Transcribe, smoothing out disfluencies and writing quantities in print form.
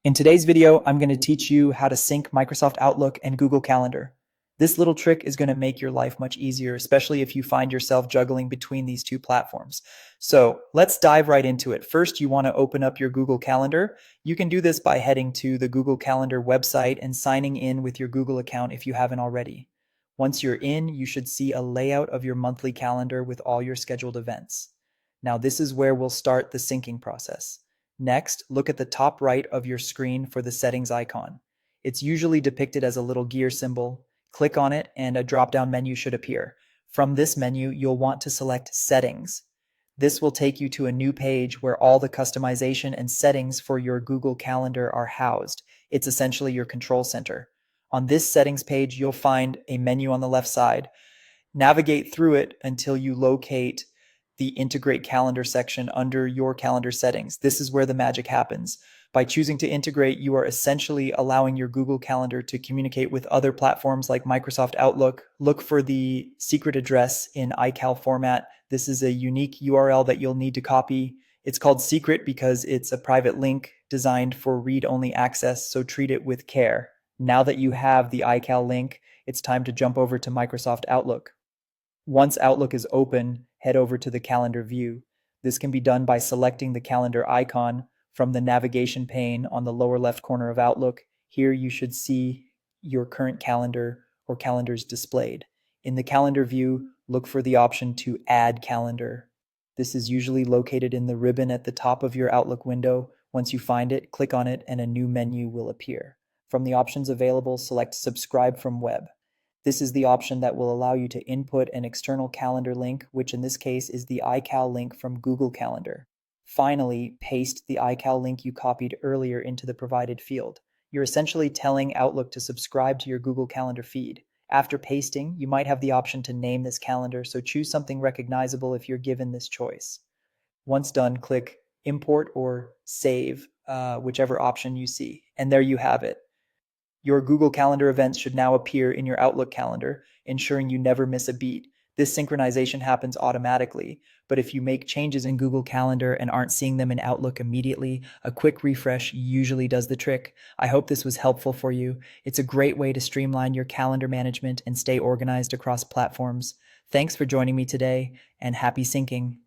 In today's video, I'm going to teach you how to sync Microsoft Outlook and Google Calendar. This little trick is going to make your life much easier, especially if you find yourself juggling between these two platforms. So let's dive right into it. First, you want to open up your Google Calendar. You can do this by heading to the Google Calendar website and signing in with your Google account if you haven't already. Once you're in, you should see a layout of your monthly calendar with all your scheduled events. Now, this is where we'll start the syncing process. Next, look at the top right of your screen for the settings icon. It's usually depicted as a little gear symbol. Click on it and a drop-down menu should appear. From this menu, you'll want to select Settings. This will take you to a new page where all the customization and settings for your Google Calendar are housed. It's essentially your control center. On this settings page, you'll find a menu on the left side. Navigate through it until you locate the Integrate Calendar section under your calendar settings. This is where the magic happens. By choosing to integrate, you are essentially allowing your Google Calendar to communicate with other platforms like Microsoft Outlook. Look for the secret address in iCal format. This is a unique URL that you'll need to copy. It's called secret because it's a private link designed for read-only access, so treat it with care. Now that you have the iCal link, it's time to jump over to Microsoft Outlook. Once Outlook is open, head over to the calendar view. This can be done by selecting the calendar icon from the navigation pane on the lower left corner of Outlook. Here you should see your current calendar or calendars displayed. In the calendar view, look for the option to Add Calendar. This is usually located in the ribbon at the top of your Outlook window. Once you find it, click on it and a new menu will appear. From the options available, select Subscribe from Web. This is the option that will allow you to input an external calendar link, which in this case is the iCal link from Google Calendar. Finally, paste the iCal link you copied earlier into the provided field. You're essentially telling Outlook to subscribe to your Google Calendar feed. After pasting, you might have the option to name this calendar, so choose something recognizable if you're given this choice. Once done, click Import or Save, whichever option you see, and there you have it. Your Google Calendar events should now appear in your Outlook calendar, ensuring you never miss a beat. This synchronization happens automatically, but if you make changes in Google Calendar and aren't seeing them in Outlook immediately, a quick refresh usually does the trick. I hope this was helpful for you. It's a great way to streamline your calendar management and stay organized across platforms. Thanks for joining me today, and happy syncing.